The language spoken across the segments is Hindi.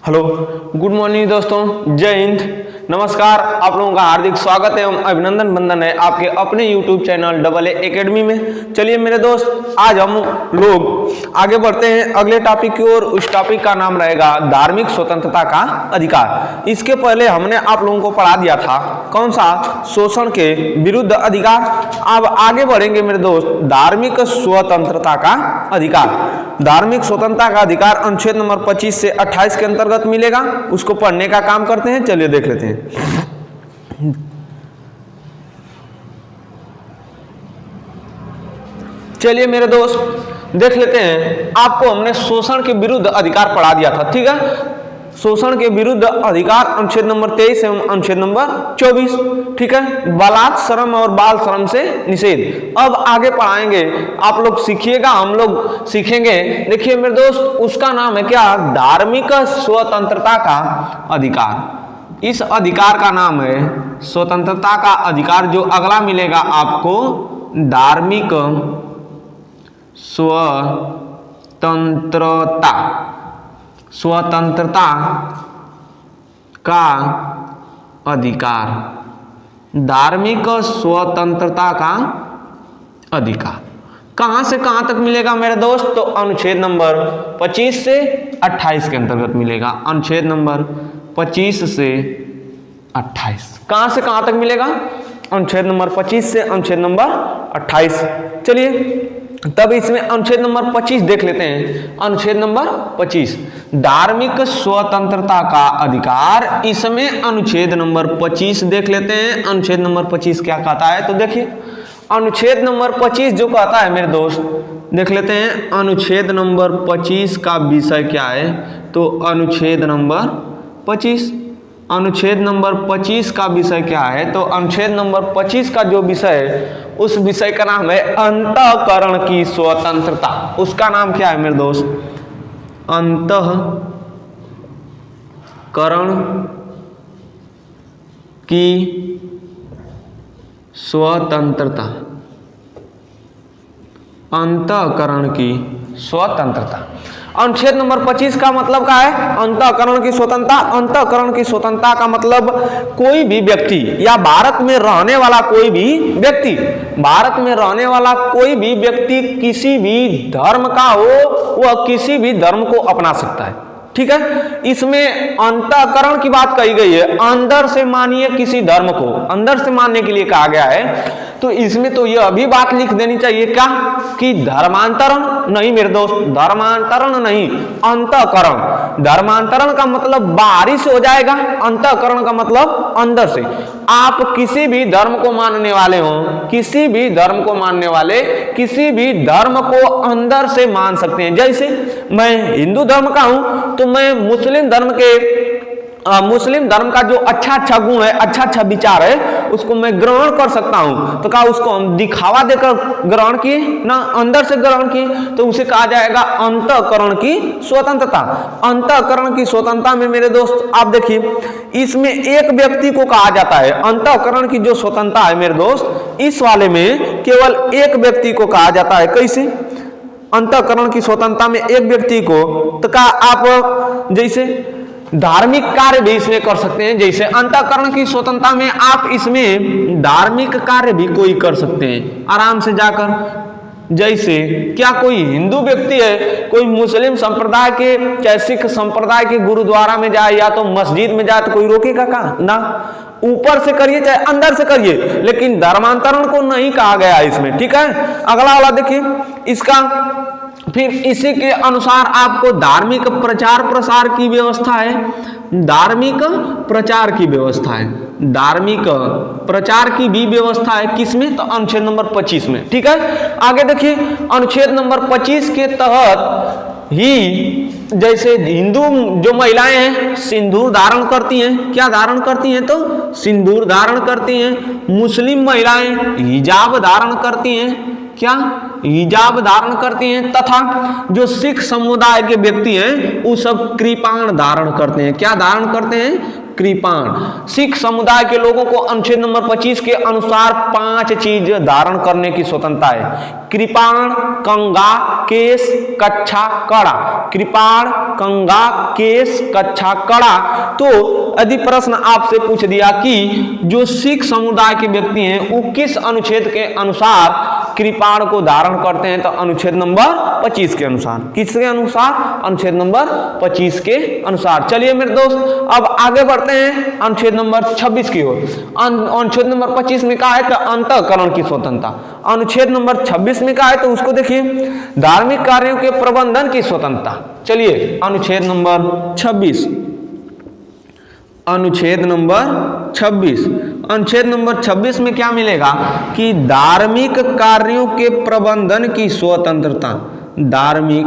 हेलो, गुड मॉर्निंग दोस्तों, जय हिंद, नमस्कार। आप लोगों का हार्दिक स्वागत एवं अभिनंदन बंदन है आपके अपने YouTube channel double A academy में। चलिए मेरे दोस्त, आज हम लोग आगे बढ़ते हैं अगले टॉपिक की ओर। उस टॉपिक का नाम रहेगा धार्मिक स्वतंत्रता का अधिकार। इसके पहले हमने आप लोगों को पढ़ा दिया था कौन सा, शोषण के विरुद्ध अधिकार। अब आगे बढ़ेंगे मेरे दोस्त, धार्मिक स्वतंत्रता का अधिकार। धार्मिक स्वतंत्रता का अधिकार अनुच्छेद नंबर 25 से 28 के अंतर्गत मिलेगा। उसको पढ़ने का काम करते हैं, चलिए देख लेते हैं। चलिए मेरे दोस्त देख लेते हैं। आपको हमने शोषण के विरुद्ध अधिकार पढ़ा दिया था, ठीक है। शोषण के विरुद्ध अधिकार अनुच्छेद नंबर 23 एवं अनुच्छेद नंबर 24, ठीक है। बालात श्रम और बाल श्रम से निषेध। अब आगे पढ़ाएंगे, आप लोग सीखिएगा, हम लोग सीखेंगे। देखिए मेरे दोस्त, उसका नाम है क्या, धार्मिक स्वतंत्रता का अधिकार। इस अधिकार का नाम है स्वतंत्रता का अधिकार। जो अगला मिलेगा आपको, धार्मिक स्वतंत्रता का अधिकार। धार्मिक स्वतंत्रता का अधिकार कहां से कहां तक मिलेगा मेरे दोस्त, तो अनुच्छेद नंबर 25 से 28 के अंतर्गत मिलेगा। अनुच्छेद नंबर 25 से 28 कहां से कहां तक मिलेगा, अनुच्छेद नंबर 25 से अनुच्छेद नंबर 28। चलिए तब इसमें अनुच्छेद नंबर 25 देख लेते हैं। अनुच्छेद नंबर 25, धार्मिक स्वतंत्रता का अधिकार। इसमें अनुच्छेद नंबर 25 देख लेते हैं। अनुच्छेद नंबर 25 क्या कहता है, तो देखिए अनुच्छेद नंबर 25 जो कहता है मेरे दोस्त, देख लेते हैं। अनुच्छेद नंबर 25 का विषय क्या है, तो अनुच्छेद नंबर 25 का विषय क्या है, तो अनुच्छेद नंबर 25 का जो विषय है, उस विषय का नाम है अंतःकरण की स्वतंत्रता। उसका नाम क्या है मेरे दोस्त, अंतःकरण की स्वतंत्रता। अंतःकरण की स्वतंत्रता। अनुच्छेद नंबर 25 का मतलब क्या है, अंतःकरण की स्वतंत्रता। अंतःकरण की स्वतंत्रता का मतलब कोई भी व्यक्ति या भारत में रहने वाला कोई भी व्यक्ति, भारत में रहने वाला कोई भी व्यक्ति किसी भी धर्म का हो, वह किसी भी धर्म को अपना सकता है, ठीक है। इसमें अंतःकरण की बात कही गई है, अंदर से मानिए किसी धर्म को, अंदर से मानने के लिए कहा गया है। तो इसमें तो यह भी बात लिख देनी चाहिए क्या, कि धर्मांतरण नहीं मेरे दोस्त, धर्मांतरण नहीं, अंतःकरण। धर्मांतरण का मतलब बाहरी से हो जाएगा, अंतःकरण का मतलब अंदर से। आप किसी भी धर्म को मानने वाले हो, किसी भी धर्म को मानने वाले किसी भी धर्म को अंदर से मान सकते हैं। जैसे मैं हिंदू धर्म का हूं, तो मैं मुस्लिम धर्म का जो अच्छा गुण है, अच्छा विचार है, उसको मैं ग्रहण कर सकता हूं। तो क्या उसको हम दिखावा देकर ग्रहण किए ना, अंदर से ग्रहण किए, तो उसे कहा जाएगा अंतःकरण की स्वतंत्रता। अंतःकरण की स्वतंत्रता में मेरे दोस्त आप देखिए, इसमें एक व्यक्ति को कहा जाता है, अंतःकरण की जो स्वतंत्रता है मेरे दोस्त, इस वाले में केवल एक व्यक्ति को कहा जाता है। कैसे, अंतःकरण की स्वतंत्रता में एक व्यक्ति को, तो क्या आप जैसे धार्मिक कार्य भी इसमें कर सकते हैं। जैसे अंतःकरण की स्वतंत्रता में आप इसमें धार्मिक कार्य भी कोई कर सकते हैं आराम से जाकर। जैसे क्या कोई हिंदू व्यक्ति है, कोई मुस्लिम संप्रदाय के, चाहे सिख संप्रदाय के गुरुद्वारा में जाए या तो मस्जिद में जाए, तो कोई रोकेगा का ना, ऊपर से करिए चाहे अंदर से करिए, लेकिन धर्मांतरण को नहीं कहा गया इसमें, ठीक है। अगला वाला देखिए इसका, फिर इसी के अनुसार आपको धार्मिक प्रचार प्रसार की व्यवस्था है। धार्मिक प्रचार की व्यवस्था है, धार्मिक प्रचार की भी व्यवस्था है। किसमें, तो अनुच्छेद नंबर 25 में, ठीक है। आगे देखिए, अनुच्छेद नंबर 25 के तहत ही जैसे हिंदू जो महिलाएं हैं सिंदूर धारण करती हैं, क्या धारण करती हैं, तो सिंदूर धारण करती हैं। मुस्लिम महिलाएं हिजाब धारण करती हैं, क्या हिजाब धारण करती हैं। तथा जो सिख समुदाय के व्यक्ति हैं, वो सब कृपाण धारण करते हैं। क्या धारण करते हैं, कृपाण। सिख समुदाय के लोगों को अनुच्छेद नंबर 25 के अनुसार 5 चीज धारण करने की स्वतंत्रता है। कृपाण, कंगा, केश, कच्छा, कड़ा। कृपाण, कंगा, केश, कच्छा, कड़ा। तो यदि प्रश्न आपसे पूछ दिया कि जो सिख समुदाय के व्यक्ति हैं वो किस अनुच्छेद के अनुसार कृपाण को धारण करते हैं, तो अनुच्छेद नंबर 25 के अनुसार। किसके अनुसार? अनुच्छेद नंबर 25 के अनुसार। चलिए मेरे दोस्त अब आगे बढ़ते हैं अनुच्छेद नंबर 26 की ओर। अनुच्छेद नंबर 25 में कहा है कि अंतःकरण की स्वतंत्रता। अनुच्छेद नंबर 26 में कहा है तो उसको देखिए, धार्मिक कार्यों के प्रबंधन की स्वतंत्रता। चलिए अनुच्छेद नंबर 26, अनुच्छेद नंबर 26, अनुच्छेद नंबर 26 में क्या मिलेगा कि धार्मिक कार्यों के प्रबंधन की स्वतंत्रता। धार्मिक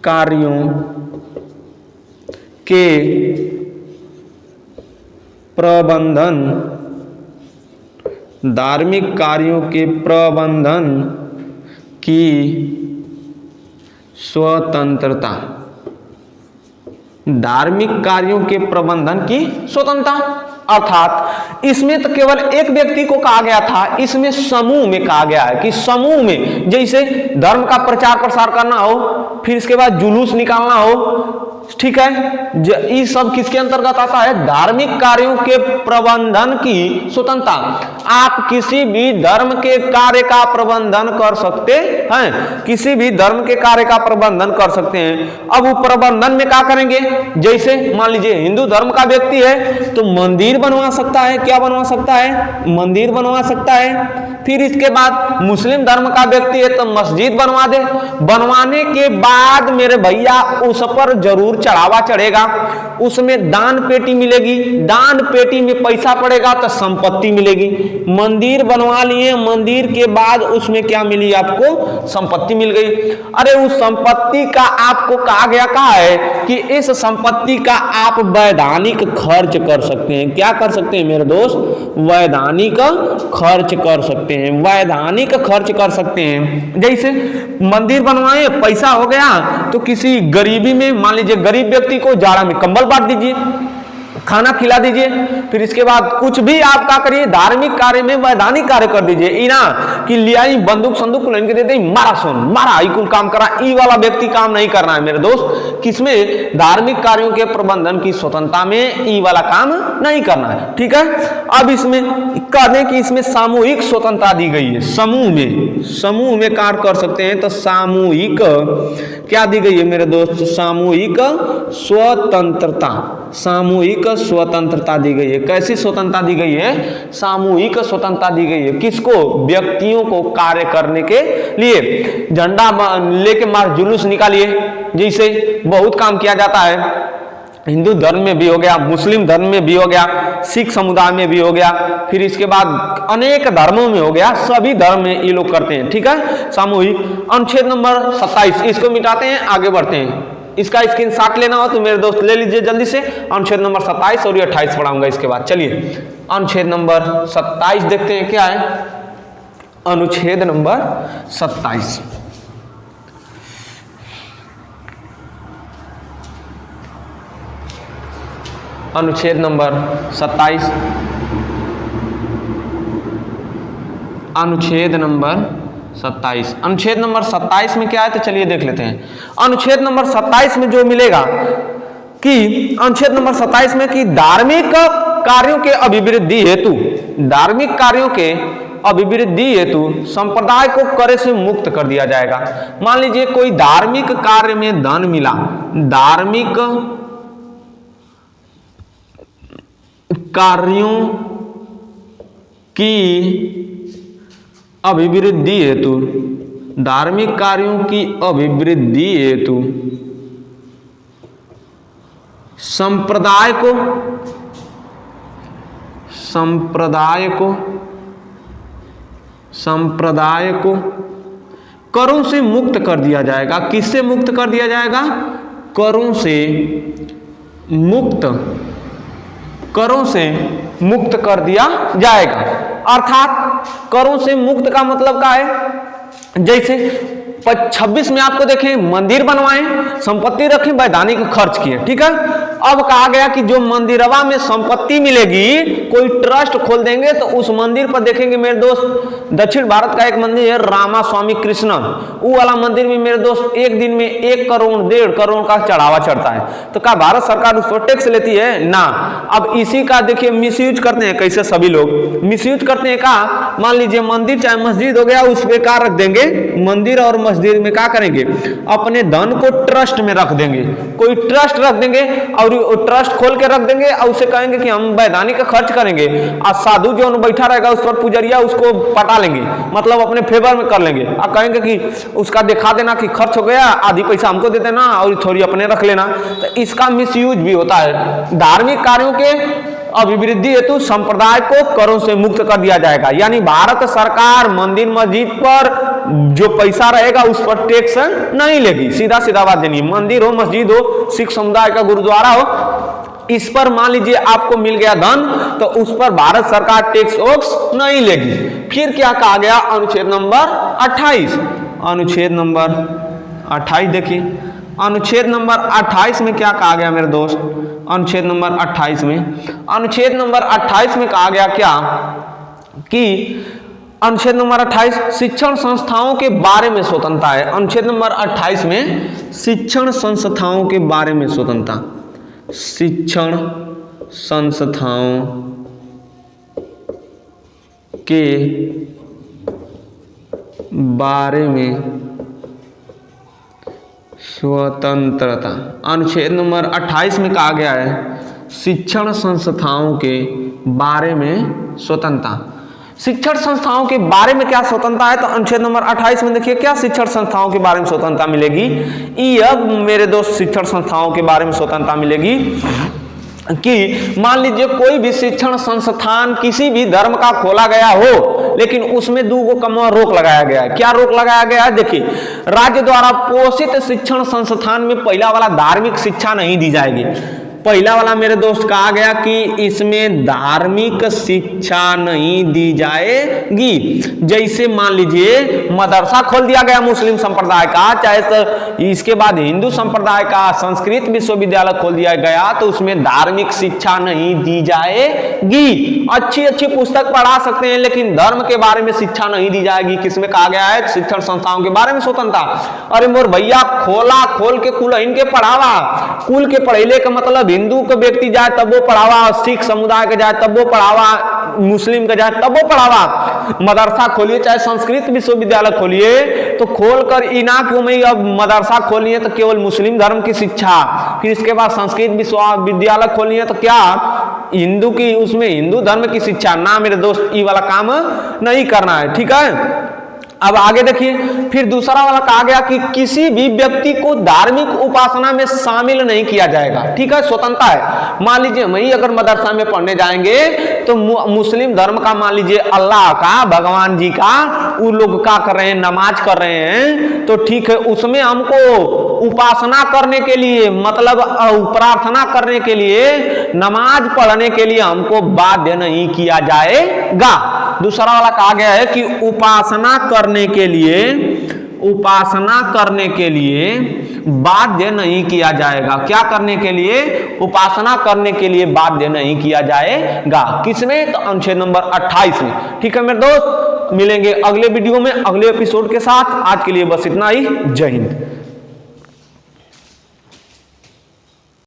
कार्यों के प्रबंधन, धार्मिक कार्यों के प्रबंधन की स्वतंत्रता। धार्मिक कार्यों के प्रबंधन की स्वतंत्रता अर्थात इसमें तो केवल एक व्यक्ति को कहा गया था, इसमें समूह में कहा गया है कि समूह में जैसे धर्म का प्रचार प्रसार करना हो, फिर इसके बाद जुलूस निकालना हो, ठीक है, ये सब किसके अंतर्गत आता है? धार्मिक कार्यों के प्रबंधन की स्वतंत्रता। आप किसी भी धर्म के कार्य का प्रबंधन कर सकते हैं, किसी भी धर्म के कार्य का प्रबंधन कर सकते हैं। अब वो प्रबंधन में क्या करेंगे? जैसे मान लीजिए हिंदू धर्म का व्यक्ति है तो मंदिर बनवा सकता है। क्या बनवा सकता है? मंदिर बनवा सकता है। फिर इसके बाद मुस्लिम धर्म का व्यक्ति है तो मस्जिद बनवा दे। बनवाने के बाद मेरे भैया उस पर जरूर चढ़ावा चढ़ेगा, उसमें दान पेटी मिलेगी, दान पेटी में पैसा पड़ेगा तो संपत्ति मिलेगी। मंदिर बनवा लिए, मंदिर के बाद उसमें क्या मिली? आपको संपत्ति मिल गई। अरे उस संपत्ति का आपको कहा गया कहा है कि इस संपत्ति का आप वैधानिक खर्च कर सकते हैं। क्या कर सकते हैं मेरे दोस्त? वैधानिक खर्च कर सकते हैं, वैधानिक खर्च कर सकते हैं। जैसे मंदिर बनवाए, पैसा हो गया तो किसी गरीबी में, मान लीजिए गरीब व्यक्ति को जाड़ा में कंबल बांट दीजिए, खाना खिला दीजिए। फिर इसके बाद कुछ भी आप क्या करिए? धार्मिक कार्य में वैधानिक कार्य कर दीजिए। इना कि लिया बंदूक संदूक लेके दे दे, मारा सोन मारा, ई कुल काम करा, ई वाला व्यक्ति काम नहीं करना है मेरे दोस्त। किसमें? धार्मिक कार्यों के प्रबंधन की स्वतंत्रता में ई वाला काम नहीं करना है, ठीक है। अब इसमें कहने की इसमें सामूहिक स्वतंत्रता दी गई है। समूह में कार्य कर सकते हैं तो सामूहिक क्या दी गई है मेरे दोस्त? सामूहिक स्वतंत्रता, सामूहिक स्वतंत्रता दी गई है। कैसी स्वतंत्रता दी गई है? सामूहिक स्वतंत्रता दी गई है। किसको? व्यक्तियों को कार्य करने के लिए। झंडा लेके मार जुलूस निकालिए, जैसे बहुत काम किया जाता है। हिंदू धर्म में भी हो गया, मुस्लिम धर्म में भी हो गया, सिख समुदाय में भी हो गया, फिर इसके बाद अनेक धर्मों में हो गया, सभी धर्म में ये लोग करते हैं, ठीक है। सामूहिक। अनुच्छेद नंबर 27 इसको मिटाते हैं, आगे बढ़ते हैं। इसका स्क्रीनशॉट लेना हो तो मेरे दोस्त ले लीजिए जल्दी से। अनुच्छेद नंबर 27 और 28 पढ़ाऊंगा इसके बाद। चलिए अनुच्छेद नंबर 27 देखते हैं क्या है। अनुच्छेद नंबर 27, अनुच्छेद नंबर 27, अनुच्छेद नंबर 27, अनुच्छेद नंबर 27 में क्या है तो चलिए देख लेते हैं। अनुच्छेद नंबर 27 में जो मिलेगा कि अनुच्छेद नंबर 27 में कि धार्मिक कार्यों के अभिवृद्धि हेतु, धार्मिक कार्यों के अभिवृद्धि हेतु संप्रदाय को कर से मुक्त कर दिया जाएगा। मान लीजिए कोई धार्मिक कार्य में धन मिला, धार्मिक कार्यों की अभिवृद्धि हेतु, धार्मिक कार्यों की अभिवृद्धि हेतु संप्रदाय को करों से मुक्त कर दिया जाएगा। किससे मुक्त कर दिया जाएगा? करों से मुक्त कर दिया जाएगा। अर्थात करों से मुक्त का मतलब क्या है? जैसे 26 में आपको देखें मंदिर बनवाए, संपत्ति रखें, वैधानिक खर्च किए, ठीक है। अब कहा गया कि जो मंदिरवा में संपत्ति मिलेगी, कोई ट्रस्ट खोल देंगे तो उस मंदिर पर देखेंगे मेरे दोस्त, दक्षिण भारत का एक मंदिर है रामा स्वामी कृष्ण, वो वाला मंदिर में मेरे दोस्त एक दिन में 1 करोड़ 1.5 करोड़ का चढ़ावा चढ़ता है। तो क्या भारत सरकार उस पर टैक्स लेती है ना। अब इसी का देखिए मिसयूज करते हैं, कैसे सभी लोग मिसयूज करते हैं। का मान लीजिए मंदिर चाहे मस्जिद हो गया, उस पे क्या रख देंगे, मंदिर और मस्जिद में क्या करेंगे, अपने धन को ट्रस्ट में रख देंगे, कोई ट्रस्ट रख देंगे और ट्रस्ट खोल के रख देंगे और उसे कहेंगे कि हम वैधानिक खर्च करेंगे, और साधु जो बैठा रहेगा उस पर पुजरिया उसको पटा लेंगे, मतलब अपने फेवर में कर लेंगे और कहेंगे कि उसका दिखा देना कि खर्च हो गया, आधी पैसा हमको दे देना और थोड़ी अपने रख लेना। तो इसका मिसयूज भी होता है। धार्मिक कार्यों के अभिवृद्धि हेतु संप्रदाय को करों से मुक्त कर दिया जाएगा, यानी भारत सरकार मंदिर मस्जिद पर जो पैसा रहेगा उस पर टैक्स नहीं लेगी। सीधा सीधा बात जानिए, मंदिर हो मस्जिद हो, सिख समुदाय का गुरुद्वारा हो, इस पर मान लीजिए आपको मिल गया धन तो उस पर भारत सरकार टैक्स वैक्स नहीं लेगी। फिर क्या कहा गया, अनुच्छेद नंबर 28, अनुच्छेद नंबर 28 देखिए, अनुच्छेद नंबर 28 में क्या कहा गया मेरे दोस्त, अनुच्छेद नंबर 28 में, अनुच्छेद नंबर 28 में कहा गया क्या कि अनुच्छेद नंबर 28 शिक्षण संस्थाओं के बारे में स्वतंत्रता है। अनुच्छेद नंबर 28 में शिक्षण संस्थाओं के बारे में स्वतंत्रता, शिक्षण संस्थाओं के बारे में स्वतंत्रता। अनुच्छेद नंबर 28 में कहा गया है शिक्षण संस्थाओं के बारे में स्वतंत्रता। शिक्षण संस्थाओं के बारे में क्या स्वतंत्रता है, तो अनुच्छेद नंबर 28 में देखिए क्या शिक्षण संस्थाओं के बारे में स्वतंत्रता मिलेगी। अब मेरे दोस्त शिक्षण संस्थाओं के बारे में स्वतंत्रता मिलेगी कि मान लीजिए कोई भी शिक्षण संस्थान किसी भी धर्म का खोला गया हो, लेकिन उसमें दो कमा रोक लगाया गया है। क्या रोक लगाया गया है, देखिए राज्य द्वारा पोषित शिक्षण संस्थान में पहला वाला धार्मिक शिक्षा नहीं दी जाएगी। पहला वाला मेरे दोस्त कहा गया कि इसमें धार्मिक शिक्षा नहीं दी जाएगी। जैसे मान लीजिए मदरसा खोल दिया गया मुस्लिम संप्रदाय का, चाहे तो इसके बाद हिंदू संप्रदाय का संस्कृत विश्वविद्यालय खोल दिया गया, तो उसमें धार्मिक शिक्षा नहीं दी जाएगी। अच्छी अच्छी पुस्तक पढ़ा सकते हैं लेकिन धर्म के बारे में शिक्षा नहीं दी जाएगी। किसमें कहा गया है, शिक्षण संस्थाओं के बारे में स्वतंत्रता। अरे मोर भैया खोल के कुल इनके पढ़ावा, कुल के पढ़ेले का मतलब हिंदू का व्यक्ति जाए तब वो पढ़ावा, सिख समुदाय का जाए तब वो पढ़ावा, मुस्लिम का जाए तब वो पढ़ावा। मदरसा खोलिए चाहे संस्कृत विश्वविद्यालय खोलिए, तो खोलकर इना क्यों में अब मदरसा खोलिए तो केवल मुस्लिम धर्म की शिक्षा, फिर इसके बाद संस्कृत विश्वविद्यालय खोलिए तो क्या हिंदू की, उसमें हिंदू धर्म की शिक्षा ना। मेरे दोस्त ये वाला काम नहीं करना है, ठीक है। अब आगे देखिए, फिर दूसरा वाला कहा गया कि किसी भी व्यक्ति को धार्मिक उपासना में शामिल नहीं किया जाएगा, ठीक है, स्वतंत्रता है। मान लीजिए वही अगर मदरसा में पढ़ने जाएंगे तो मुस्लिम धर्म का मान लीजिए अल्लाह का, भगवान जी का, वो लोग क्या कर रहे हैं, नमाज कर रहे हैं, तो ठीक है, उसमें हमको उपासना करने के लिए, मतलब प्रार्थना करने के लिए, नमाज पढ़ने के लिए हमको बाध्य नहीं किया जाएगा। दूसरा वाला कहा गया है कि उपासना करने के लिए बाध्य नहीं किया जाएगा। क्या करने के लिए, उपासना करने के लिए बाध्य नहीं किया जाएगा। किसमें, तो अनुच्छेद नंबर 28 में, ठीक है मेरे दोस्त। मिलेंगे अगले वीडियो में अगले एपिसोड के साथ। आज के लिए बस इतना ही। जय हिंद।